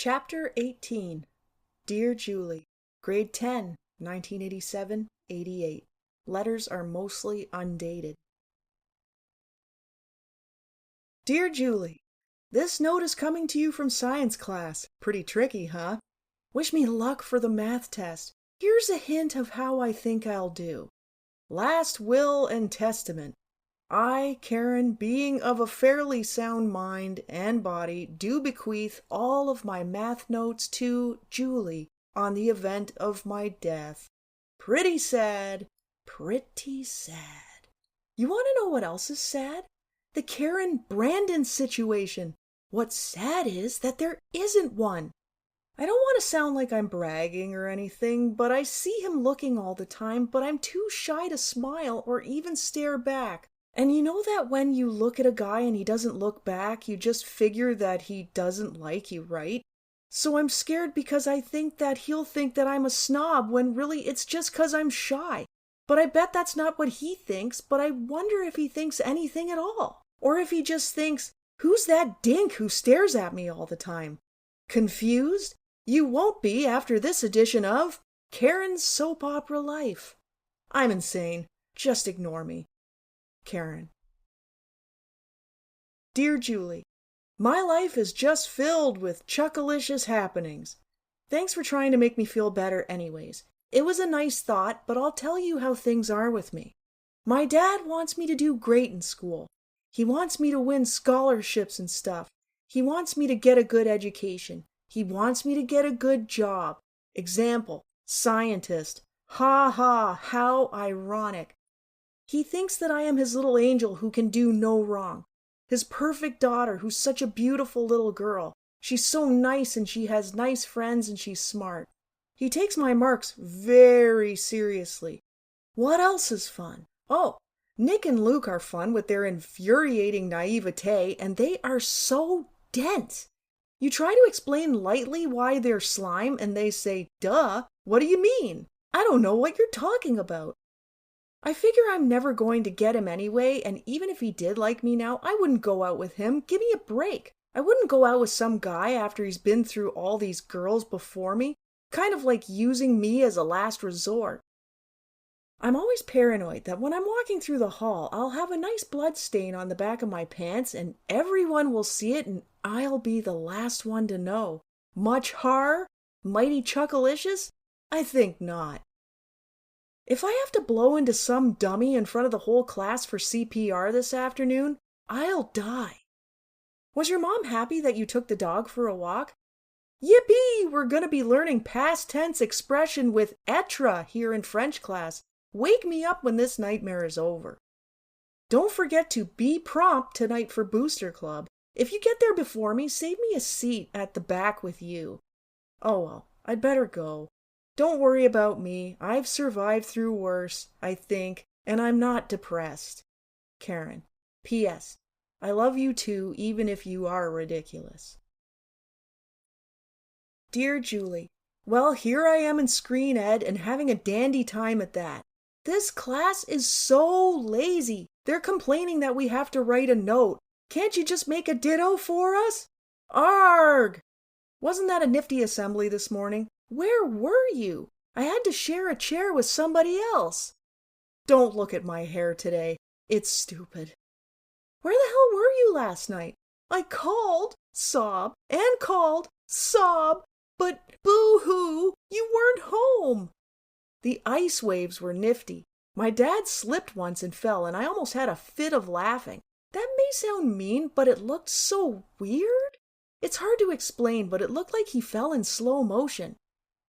Chapter 18. Dear Julie, Grade 10, 1987-88. Letters are mostly undated. Dear Julie, this note is coming to you from science class. Pretty tricky, huh? Wish me luck for the math test. Here's a hint of how I think I'll do. Last will and testament. I, Karen, being of a fairly sound mind and body, do bequeath all of my math notes to Julie on the event of my death. Pretty sad. Pretty sad. You want to know what else is sad? The Karen Brandon situation. What's sad is that there isn't one. I don't want to sound like I'm bragging or anything, but I see him looking all the time, but I'm too shy to smile or even stare back. And you know that when you look at a guy and he doesn't look back, you just figure that he doesn't like you, right? So I'm scared because I think that he'll think that I'm a snob when really it's just 'cause I'm shy. But I bet that's not what he thinks, but I wonder if he thinks anything at all. Or if he just thinks, who's that dink who stares at me all the time? Confused? You won't be after this edition of Karen's Soap Opera Life. I'm insane. Just ignore me. Karen. Dear Julie, my life is just filled with chuckalicious happenings. Thanks for trying to make me feel better anyways. It was a nice thought, but I'll tell you how things are with me. My dad wants me to do great in school. He wants me to win scholarships and stuff. He wants me to get a good education. He wants me to get a good job. Example, scientist. Ha ha, how ironic. He thinks that I am his little angel who can do no wrong. His perfect daughter who's such a beautiful little girl. She's so nice and she has nice friends and she's smart. He takes my marks very seriously. What else is fun? Oh, Nick and Luke are fun with their infuriating naivete, and they are so dense. You try to explain lightly why they're slime and they say, duh, what do you mean? I don't know what you're talking about. I figure I'm never going to get him anyway, and even if he did like me now, I wouldn't go out with him. Give me a break. I wouldn't go out with some guy after he's been through all these girls before me, kind of like using me as a last resort. I'm always paranoid that when I'm walking through the hall, I'll have a nice blood stain on the back of my pants and everyone will see it and I'll be the last one to know. Much horror? Mighty chuckalicious? I think not. If I have to blow into some dummy in front of the whole class for CPR this afternoon, I'll die. Was your mom happy that you took the dog for a walk? Yippee! We're going to be learning past tense expression with être here in French class. Wake me up when this nightmare is over. Don't forget to be prompt tonight for Booster Club. If you get there before me, save me a seat at the back with you. Oh well, I'd better go. Don't worry about me. I've survived through worse, I think, and I'm not depressed. Karen. P.S. I love you too, even if you are ridiculous. Dear Julie, well, here I am in Screen Ed and having a dandy time at that. This class is so lazy. They're complaining that we have to write a note. Can't you just make a ditto for us? Arg! Wasn't that a nifty assembly this morning? Where were you? I had to share a chair with somebody else. Don't look at my hair today. It's stupid. Where the hell were you last night? I called, sob, and called, sob, but boo-hoo, you weren't home. The ice waves were nifty. My dad slipped once and fell, and I almost had a fit of laughing. That may sound mean, but it looked so weird. It's hard to explain, but it looked like he fell in slow motion.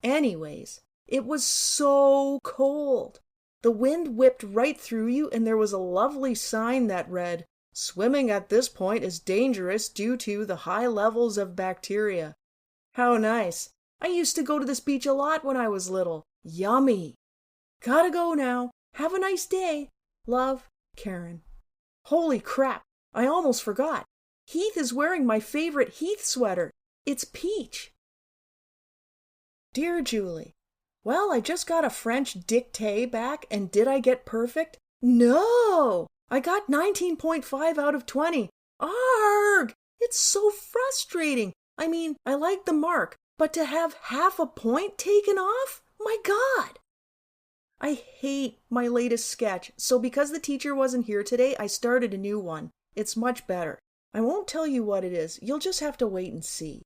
Anyways, it was so cold. The wind whipped right through you, and there was a lovely sign that read, "Swimming at this point is dangerous due to the high levels of bacteria." How nice. I used to go to this beach a lot when I was little. Yummy. Gotta go now. Have a nice day. Love, Karen. Holy crap, I almost forgot. Heath is wearing my favorite Heath sweater. It's peach. Dear Julie, well, I just got a French dictée back, and did I get perfect? No! I got 19.5 out of 20. Arg! It's so frustrating. I mean, I like the mark, but to have half a point taken off? My God! I hate my latest sketch, so because the teacher wasn't here today, I started a new one. It's much better. I won't tell you what it is. You'll just have to wait and see.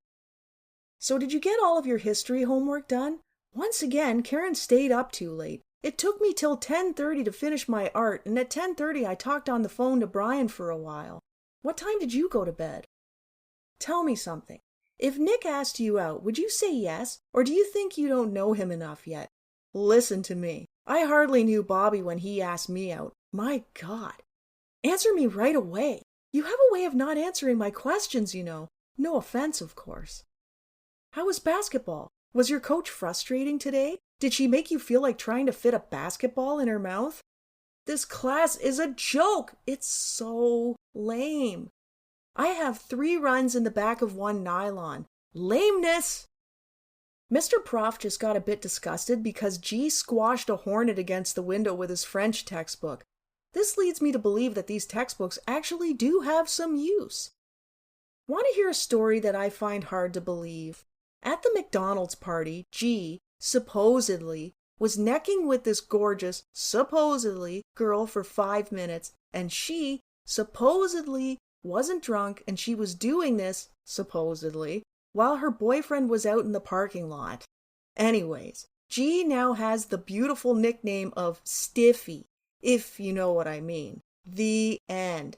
So did you get all of your history homework done? Once again, Karen stayed up too late. It took me till 10:30 to finish my art, and at 10:30 I talked on the phone to Brian for a while. What time did you go to bed? Tell me something. If Nick asked you out, would you say yes, or do you think you don't know him enough yet? Listen to me. I hardly knew Bobby when he asked me out. My God. Answer me right away. You have a way of not answering my questions, you know. No offense, of course. How was basketball? Was your coach frustrating today? Did she make you feel like trying to fit a basketball in her mouth? This class is a joke. It's so lame. I have 3 runs in the back of 1 nylon. Lameness! Mr. Prof just got a bit disgusted because G squashed a hornet against the window with his French textbook. This leads me to believe that these textbooks actually do have some use. Want to hear a story that I find hard to believe? At the McDonald's party, G, supposedly, was necking with this gorgeous, supposedly, girl for 5 minutes, and she, supposedly, wasn't drunk, and she was doing this, supposedly, while her boyfriend was out in the parking lot. Anyways, G now has the beautiful nickname of Stiffy, if you know what I mean. The end.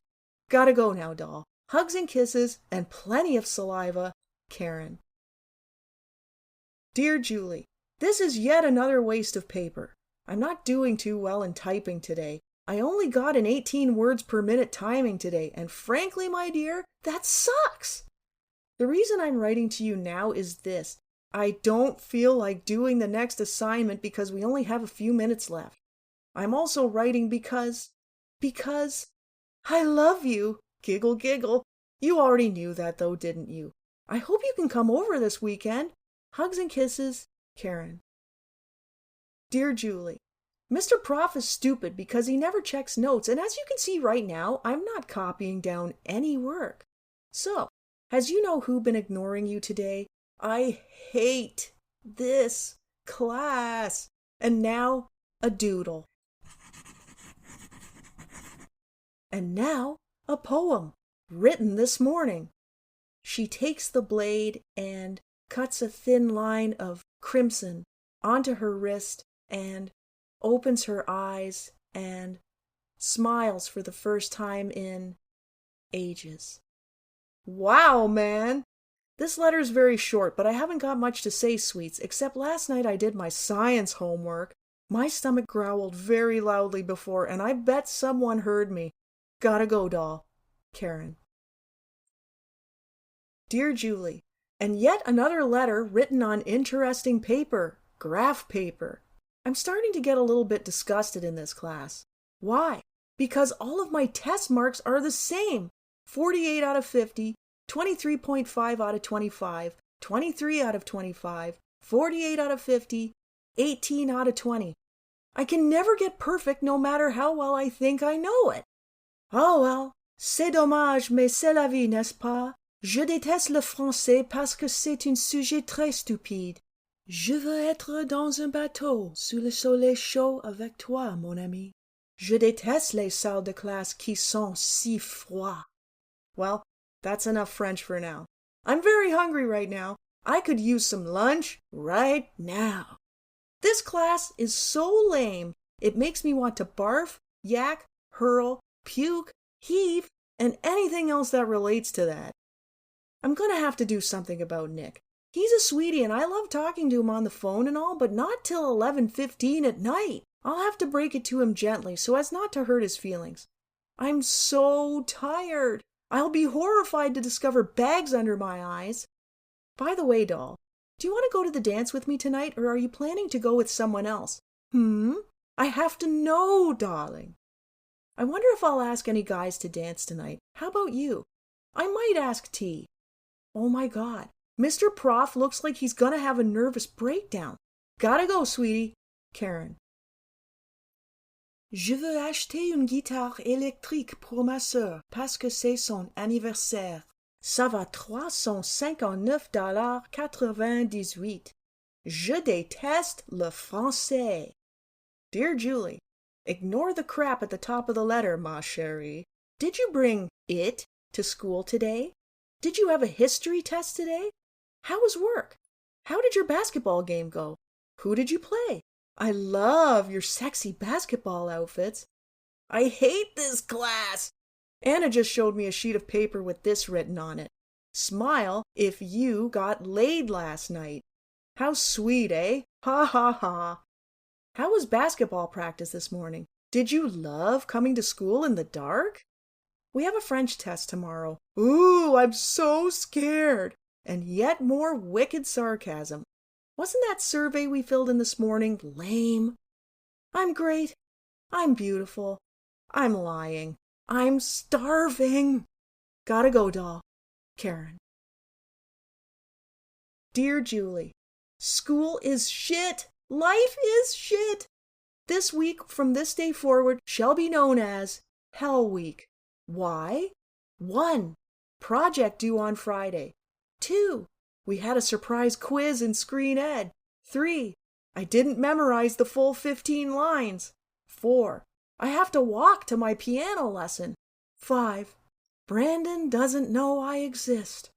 Gotta go now, doll. Hugs and kisses, and plenty of saliva, Karen. Dear Julie, this is yet another waste of paper. I'm not doing too well in typing today. I only got an 18 words per minute timing today, and frankly, my dear, that sucks! The reason I'm writing to you now is this. I don't feel like doing the next assignment because we only have a few minutes left. I'm also writing because I love you. Giggle, giggle. You already knew that though, didn't you? I hope you can come over this weekend. Hugs and kisses, Karen. Dear Julie, Mr. Prof is stupid because he never checks notes, and as you can see right now, I'm not copying down any work. So, has you know who been ignoring you today? I hate this class. And now, a doodle. And now, a poem, written this morning. She takes the blade and cuts a thin line of crimson onto her wrist and opens her eyes and smiles for the first time in ages. Wow, man! This letter's very short, but I haven't got much to say, sweets, except last night I did my science homework. My stomach growled very loudly before, and I bet someone heard me. Gotta go, doll. Karen. Dear Julie, and yet another letter written on interesting paper, graph paper. I'm starting to get a little bit disgusted in this class. Why? Because all of my test marks are the same. 48 out of 50, 23.5 out of 25, 23 out of 25, 48 out of 50, 18 out of 20. I can never get perfect no matter how well I think I know it. Oh well, c'est dommage, mais c'est la vie, n'est-ce pas? Je déteste le français parce que c'est un sujet très stupide. Je veux être dans un bateau sous le soleil chaud avec toi, mon ami. Je déteste les salles de classe qui sont si froides. Well, that's enough French for now. I'm very hungry right now. I could use some lunch right now. This class is so lame, it makes me want to barf, yak, hurl, puke, heave, and anything else that relates to that. I'm going to have to do something about Nick. He's a sweetie and I love talking to him on the phone and all, but not till 11:15 at night. I'll have to break it to him gently so as not to hurt his feelings. I'm so tired. I'll be horrified to discover bags under my eyes. By the way, doll, do you want to go to the dance with me tonight, or are you planning to go with someone else? I have to know, darling. I wonder if I'll ask any guys to dance tonight. How about you? I might ask T. Oh my God, Mr. Prof looks like he's gonna have a nervous breakdown. Gotta go, sweetie. Karen. Je veux acheter une guitare électrique pour ma sœur parce que c'est son anniversaire. Ça va $359,98. Je déteste le français. Dear Julie, ignore the crap at the top of the letter, ma chérie. Did you bring it to school today? Did you have a history test today? How was work? How did your basketball game go? Who did you play? I love your sexy basketball outfits. I hate this class. Anna just showed me a sheet of paper with this written on it. Smile if you got laid last night. How sweet, eh? Ha ha ha. How was basketball practice this morning? Did you love coming to school in the dark? We have a French test tomorrow. Ooh, I'm so scared. And yet more wicked sarcasm. Wasn't that survey we filled in this morning lame? I'm great. I'm beautiful. I'm lying. I'm starving. Gotta go, doll. Karen. Dear Julie, school is shit. Life is shit. This week from this day forward shall be known as Hell Week. Why? 1. Project due on Friday. 2. We had a surprise quiz in Screen Ed. 3. I didn't memorize the full 15 lines. 4. I have to walk to my piano lesson. 5. Brandon doesn't know I exist.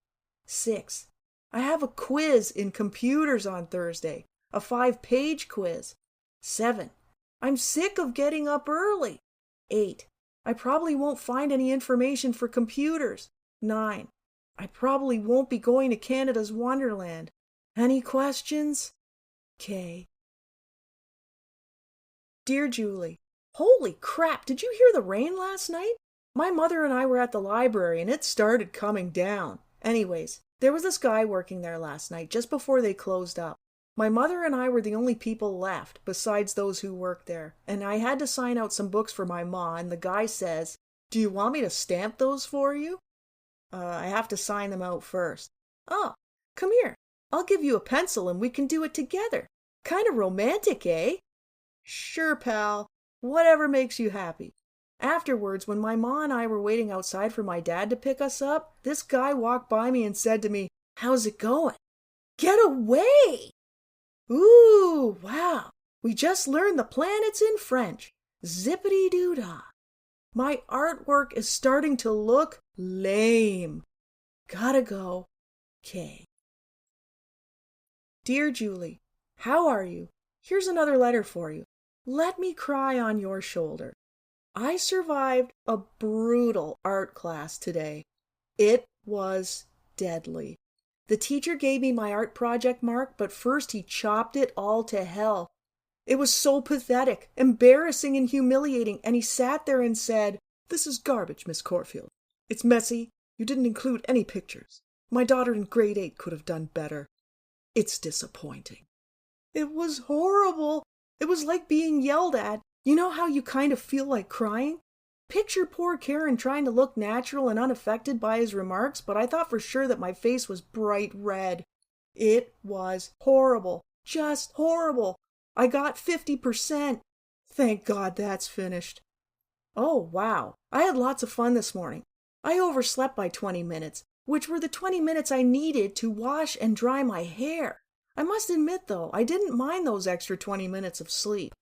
6. I have a quiz in computers on Thursday, a 5-page quiz. 7. I'm sick of getting up early. 8. I probably won't find any information for computers. 9. I probably won't be going to Canada's Wonderland. Any questions? K. Dear Julie, holy crap, did you hear the rain last night? My mother and I were at the library and it started coming down. Anyways, there was this guy working there last night just before they closed up. My mother and I were the only people left besides those who worked there, and I had to sign out some books for my ma, and the guy says, "Do you want me to stamp those for you?" I have to sign them out first. Oh, come here. I'll give you a pencil and we can do it together. Kind of romantic, eh? Sure, pal. Whatever makes you happy. Afterwards, when my ma and I were waiting outside for my dad to pick us up, this guy walked by me and said to me, "How's it going?" Get away! Ooh, wow. We just learned the planets in French. Zippity-doo-dah. My artwork is starting to look lame. Gotta go. K. Dear Julie, how are you? Here's another letter for you. Let me cry on your shoulder. I survived a brutal art class today. It was deadly. The teacher gave me my art project mark, but first he chopped it all to hell. It was so pathetic, embarrassing, and humiliating, and he sat there and said, "This is garbage, Miss Corfield. It's messy. You didn't include any pictures. My daughter in grade 8 could have done better. It's disappointing." It was horrible. It was like being yelled at. You know how you kind of feel like crying? Picture poor Karen trying to look natural and unaffected by his remarks, but I thought for sure that my face was bright red. It was horrible. Just horrible. I got 50%. Thank God that's finished. Oh, wow. I had lots of fun this morning. I overslept by 20 minutes, which were the 20 minutes I needed to wash and dry my hair. I must admit, though, I didn't mind those extra 20 minutes of sleep.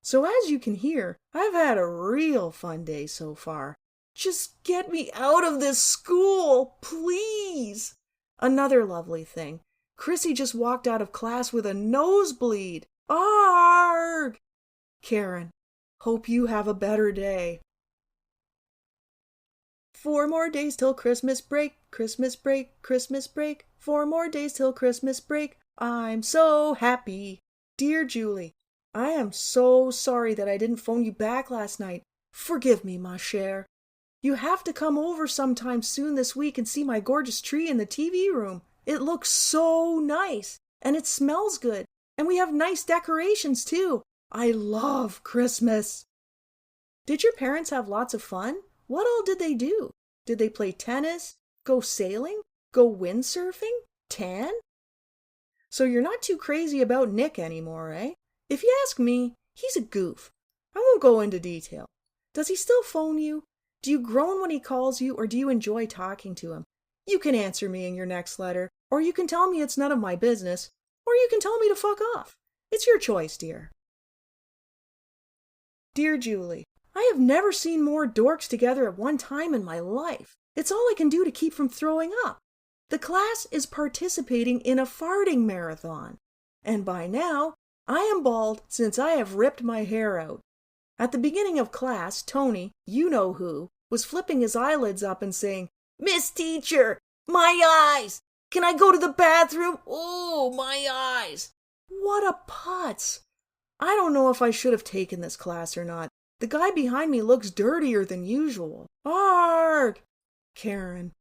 So as you can hear, I've had a real fun day so far. Just get me out of this school, please. Another lovely thing. Chrissy just walked out of class with a nosebleed. Arg! Karen, hope you have a better day. 4 more days till Christmas break, Christmas break, Christmas break. 4 more days till Christmas break. I'm so happy. Dear Julie, I am so sorry that I didn't phone you back last night. Forgive me, ma chère. You have to come over sometime soon this week and see my gorgeous tree in the TV room. It looks so nice, and it smells good, and we have nice decorations too. I love Christmas. Did your parents have lots of fun? What all did they do? Did they play tennis, go sailing, go windsurfing, tan? So you're not too crazy about Nick anymore, eh? If you ask me, he's a goof. I won't go into detail. Does he still phone you? Do you groan when he calls you, or do you enjoy talking to him? You can answer me in your next letter, or you can tell me it's none of my business, or you can tell me to fuck off. It's your choice, dear. Dear Julie, I have never seen more dorks together at one time in my life. It's all I can do to keep from throwing up. The class is participating in a farting marathon. And by now, I am bald since I have ripped my hair out. At the beginning of class, Tony, you know who, was flipping his eyelids up and saying, "Miss Teacher, my eyes! Can I go to the bathroom? Oh, my eyes!" What a putz! I don't know if I should have taken this class or not. The guy behind me looks dirtier than usual. Arg! Karen.